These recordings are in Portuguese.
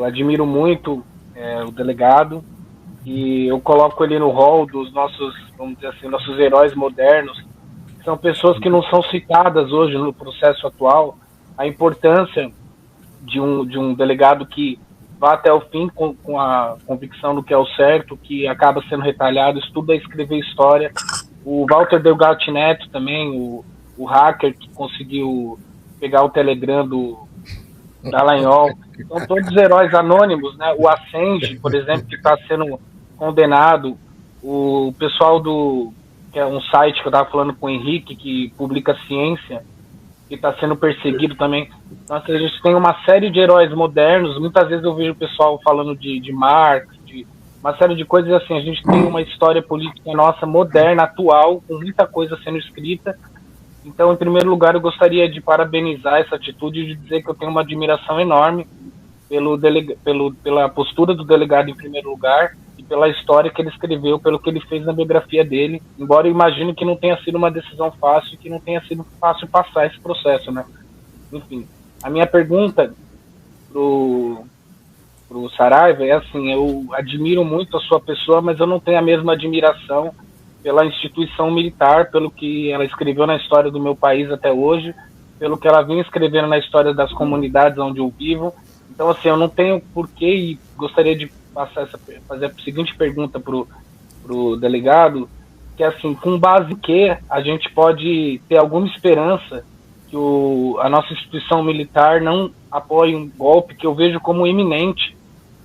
admiro muito o delegado, e eu coloco ele no rol dos nossos, vamos dizer assim, nossos heróis modernos. São pessoas que não são citadas hoje no processo atual. A importância de um delegado que vá até o fim com a convicção do que é o certo, que acaba sendo retalhado, estuda a escrever história. O Walter Delgatti Neto também, o hacker que conseguiu pegar o Telegram do Dallagnol. São todos heróis anônimos, né? O Assange, por exemplo, que está sendo condenado. O pessoal que é um site que eu estava falando com o Henrique, que publica ciência, que está sendo perseguido também. Então, assim, a gente tem uma série de heróis modernos. Muitas vezes eu vejo o pessoal falando de Marx, de uma série de coisas assim. A gente tem uma história política nossa moderna, atual, com muita coisa sendo escrita. Então, em primeiro lugar, eu gostaria de parabenizar essa atitude e de dizer que eu tenho uma admiração enorme pela postura do delegado em primeiro lugar e pela história que ele escreveu, pelo que ele fez na biografia dele, embora eu imagine que não tenha sido uma decisão fácil, que não tenha sido fácil passar esse processo, né? Enfim, a minha pergunta pro Saraiva é assim: eu admiro muito a sua pessoa, mas eu não tenho a mesma admiração pela instituição militar, pelo que ela escreveu na história do meu país até hoje, pelo que ela vinha escrevendo na história das comunidades onde eu vivo. Então, assim, eu não tenho porquê, e gostaria de fazer a seguinte pergunta pro delegado, que é assim, com base em que a gente pode ter alguma esperança que a nossa instituição militar não apoie um golpe que eu vejo como iminente.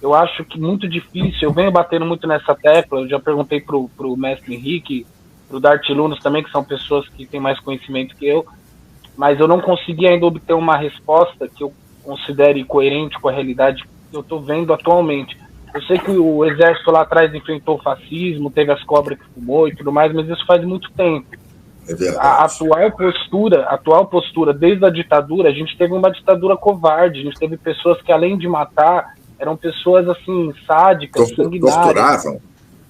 Eu acho que muito difícil, eu venho batendo muito nessa tecla, eu já perguntei pro mestre Henrique, pro Darty Lunas também, que são pessoas que têm mais conhecimento que eu, mas eu não consegui ainda obter uma resposta que eu considere coerente com a realidade que eu estou vendo atualmente. Eu sei que o exército lá atrás enfrentou o fascismo, teve as cobras que fumou e tudo mais, mas isso faz muito tempo. A atual postura, desde a ditadura, a gente teve uma ditadura covarde, a gente teve pessoas que, além de matar, eram pessoas assim, sádicas, sanguinárias, torturavam,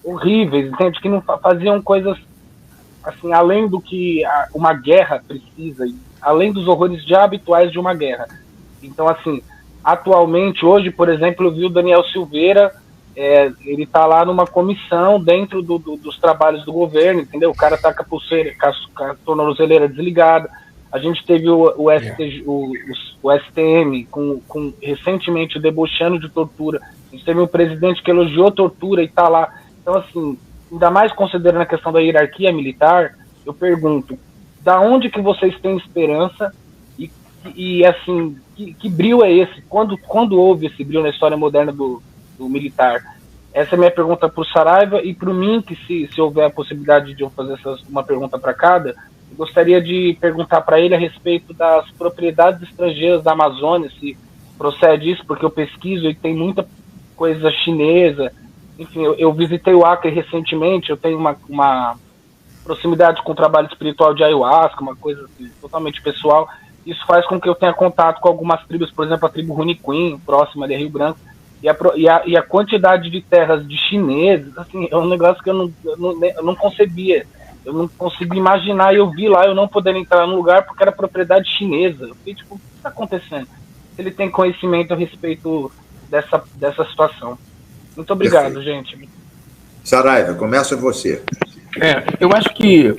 horríveis, entende? Que não faziam coisas assim, além do que uma guerra precisa, além dos horrores já habituais de uma guerra. Então, assim, atualmente, hoje, por exemplo, eu vi o Daniel Silveira, ele tá lá numa comissão dentro dos trabalhos do governo, entendeu? O cara tá com a pulseira, com a tornozeleira desligada. A gente teve o STM recentemente debochando de tortura. A gente teve um presidente que elogiou tortura e tá lá. Então, assim, ainda mais considerando a questão da hierarquia militar, eu pergunto, da onde que vocês têm esperança e assim, que brilho é esse? Quando houve esse brilho na história moderna do militar? Essa é a minha pergunta para o Saraiva e para o Mink, se houver a possibilidade de eu fazer uma pergunta para cada. Eu gostaria de perguntar para ele a respeito das propriedades estrangeiras da Amazônia, se procede isso, porque eu pesquiso e tem muita coisa chinesa. Enfim, eu visitei o Acre recentemente, eu tenho uma proximidade com o trabalho espiritual de ayahuasca, uma coisa assim, totalmente pessoal. Isso faz com que eu tenha contato com algumas tribos, por exemplo, a tribo Runiquim, próxima ali a Rio Branco, e a quantidade de terras de chineses, assim, é um negócio que eu não concebia. Eu não consegui imaginar, e eu vi lá eu não poder entrar no lugar porque era propriedade chinesa. Eu fiquei tipo, o que está acontecendo? Ele tem conhecimento a respeito dessa situação. Muito obrigado, Perfeito. gente. Saraiva, começa você. Eu acho que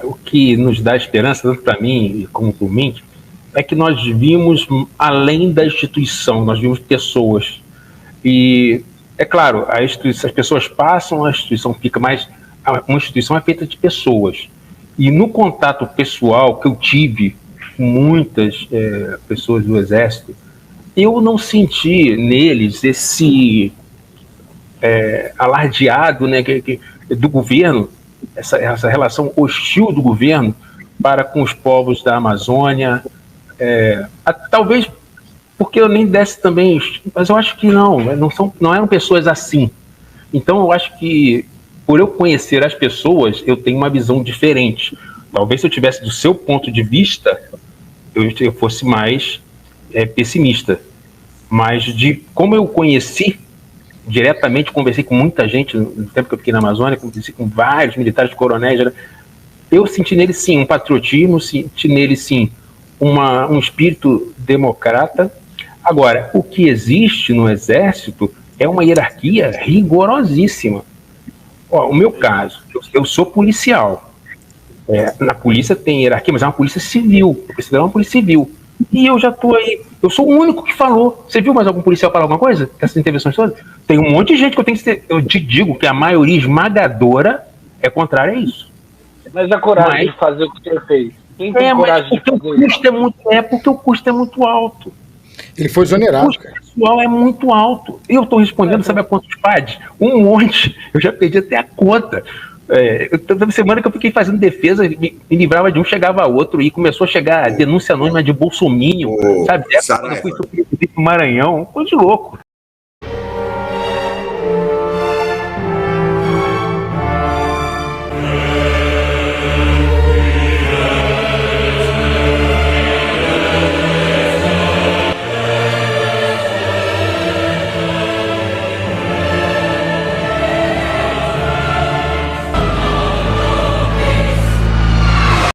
o que nos dá esperança, tanto para mim como para o Mink, é que nós vimos além da instituição, nós vimos pessoas. E, é claro, as pessoas passam, a instituição fica, mas uma instituição é feita de pessoas. E no contato pessoal que eu tive com muitas pessoas do Exército, eu não senti neles esse alardeado, né, do governo, essa relação hostil do governo para com os povos da Amazônia. Talvez porque eu nem desse também, mas eu acho que não eram pessoas assim. Então eu acho que, por eu conhecer as pessoas, eu tenho uma visão diferente. Talvez se eu tivesse do seu ponto de vista, eu fosse mais pessimista. Mas de como eu conheci diretamente, conversei com muita gente no tempo que eu fiquei na Amazônia, conversei com vários militares, coronéis, eu senti nele sim um patriotismo, senti nele sim um espírito democrata, Agora, o que existe no Exército é uma hierarquia rigorosíssima. Ó, o meu caso, eu sou policial. Na polícia tem hierarquia, mas é uma polícia civil. O policial é uma polícia civil. E eu já estou aí. Eu sou o único que falou. Você viu mais algum policial falar alguma coisa? Essas intervenções todas? Tem um monte de gente que eu tenho que ter. Eu te digo que a maioria esmagadora é contrária a isso. Mas a coragem de fazer o que você fez. Quem tem coragem de fazer isso? Porque o custo é muito alto. Ele foi exonerado, cara. O custo pessoal é muito alto. Eu estou respondendo, sabe a quantos PAD? Um monte. Eu já perdi até a conta. Toda semana que eu fiquei fazendo defesa, me livrava de um, chegava a outro, e começou a chegar denúncia anônima de bolsominion, sabe? Eu fui pro Maranhão, coisa de louco.